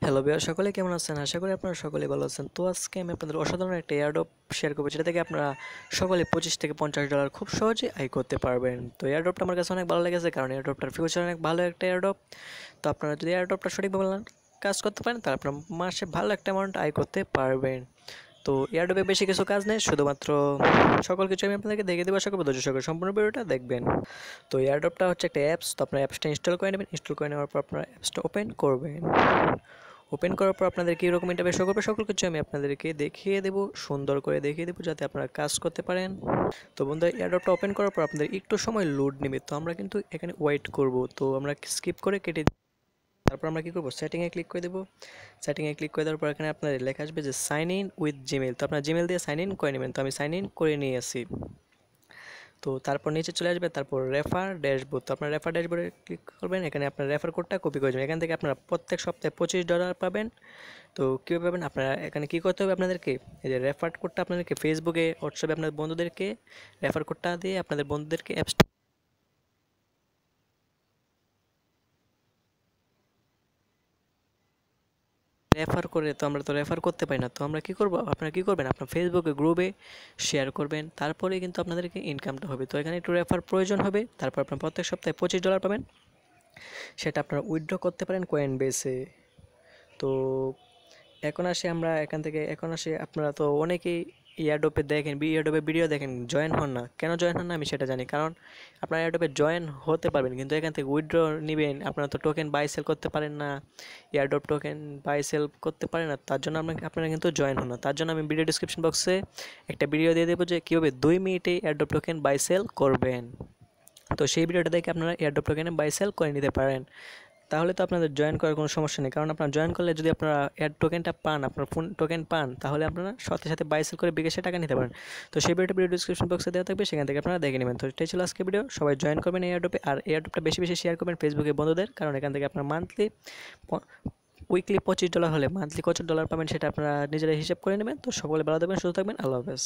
Hello viewer, সকলে কেমন আছেন? আশা করি আপনারা সকলেই ভালো আছেন। তো আজকে আমি আপনাদের অসাধারণ একটা এয়ারড্রপ শেয়ার করবো, যেটা থেকে আপনারা সকলে $25 থেকে $50 খুব সহজে আয় করতে পারবেন। তো এয়ারড্রপটা আমার কাছে অনেক ভালো লেগেছে, কারণ এয়ারড্রপটার ফিউচার অনেক ভালো একটা এয়ারড্রপ। তো আপনারা যদি এয়ারড্রপটা সঠিকভাবে কাজ করতে পারেন, তাহলে আপনার মাসে ভালো একটা অ্যামাউন্ট আয় করতে পারবেন। তো এয়ারড্রপে বেশি কিছু কাজ নেই, শুধুমাত্র সকল কিছু আমি আপনাদেরকে দেখে দেবো। আশা করবো ধৈর্য সহকারে সম্পূর্ণ ভিডিওটা দেখবেন। তো এয়ারড্রপটা হচ্ছে একটা অ্যাপস। তো আপনার অ্যাপসটা ইনস্টল করে নেবেন। ইনস্টল করে নেওয়ার পর আপনার অ্যাপসটা ওপেন করবেন। ওপেন করার পর আপনাদের কীরকম ইন্টারফেস শো করবে, সকল কিছু আমি আপনাদেরকে দেখিয়ে দেবো, সুন্দর করে দেখিয়ে দেবো, যাতে আপনারা কাজ করতে পারেন। তো বন্ধুরা, এয়ারড্রপটা ওপেন করার পর আপনাদের একটু সময় লোড নেবে, তো আমরা কিন্তু এখানে ওয়েট করব। তো আমরা স্কিপ করে কেটে তারপর আমরা কী করবো, সেটিংয়ে ক্লিক করে দেবো। সেটিংয়ে ক্লিক করে দেওয়ার পর এখানে আপনাদের লেখা আসবে যে সাইন ইন উইথ জিমেল। তো আপনার জিমেল দিয়ে সাইন ইন করে নেবেন। তো আমি সাইন ইন করে নিয়ে আসি। তো তারপর নিচে চলে আসবে, তারপর রেফার ড্যাশবোর্ড। তো আপনার রেফার ড্যাশবোর্ডে ক্লিক করবেন। এখানে আপনার রেফার কোডটা কপি করে দেবেন। এখান থেকে আপনারা প্রত্যেক সপ্তাহে $25 পাবেন। তো কীভাবে পাবেন, আপনারা এখানে কী করতে হবে আপনাদেরকে, এই যে রেফার কোডটা আপনাদেরকে ফেসবুকে, হোয়াটসঅ্যাপে আপনাদের বন্ধুদেরকে রেফার কোডটা দিয়ে আপনাদের বন্ধুদেরকে অ্যাপসটা রেফার করে। তো আমরা তো রেফার করতে পারি না, তো আমরা কী করবো, আপনারা কী করবেন, আপনার ফেসবুকে গ্রুপে শেয়ার করবেন, তারপরে কিন্তু আপনাদেরকে ইনকামটা হবে। তো এখানে একটু রেফার প্রয়োজন হবে। তারপর আপনার প্রত্যেক সপ্তাহে $25 পাবেন। সেটা আপনারা উইথড্র করতে পারেন কয়েন বেসে। তো এখন আসি আপনারা তো অনেকেই এয়ারড্রপে দেখেন, এয়ারড্রপে ভিডিও দেখেন, জয়েন হন না। কেন জয়েন হন না আমি সেটা জানি, কারণ আপনারা এয়ারড্রপে জয়েন হতে পারবেন, কিন্তু এখান থেকে উইথড্র নেবেন, আপনারা তো টোকেন বাই সেল করতে পারেন না, এয়ারড্রপ টোকেন বাই সেল করতে পারেন না। তার জন্য আপনারা কিন্তু জয়েন হন না। তার জন্য আমি ভিডিও ডিসক্রিপশন বক্সে একটা ভিডিও দিয়ে দেবো যে কীভাবে 2 মিনিটে এয়ারড্রপ টোকেন বাই সেল করবেন। তো সেই ভিডিওটা দেখে আপনারা এয়ারড্রপ টোকেনে বাই সেল করে নিতে পারেন। তাহলে তো আপনাদের জয়েন করার কোনো সমস্যা নেই, কারণ আপনারা জয়েন করলে যদি আপনারা এয়ার টোকেনটা পান, আপনার ফোন টোকেন পান, তাহলে আপনারা সাথে সাথে বাই সেল করে বিকাশে টাকা নিতে পারেন। তো সেই ভিডিও ডিসক্রিপশন বক্সে দেওয়া থাকবে, সেখান থেকে আপনারা দেখে নেবেন। তো এটাই ছিল আজকে ভিডিও। সবাই জয়েন করবেন এয়ারড্রপে, আর এয়ারড্রপটা বেশি বেশি শেয়ার করবেন ফেসবুকে বন্ধুদের, কারণ এখান থেকে আপনার উইকলি $25 হলে মান্থলি কত ডলার পাবেন সেটা আপনারা নিজেরাই হিসাব করে নেবেন। তো সকলে ভালো থাকবেন, সুস্থ থাকবেন। আল্লাহ হাফেজ।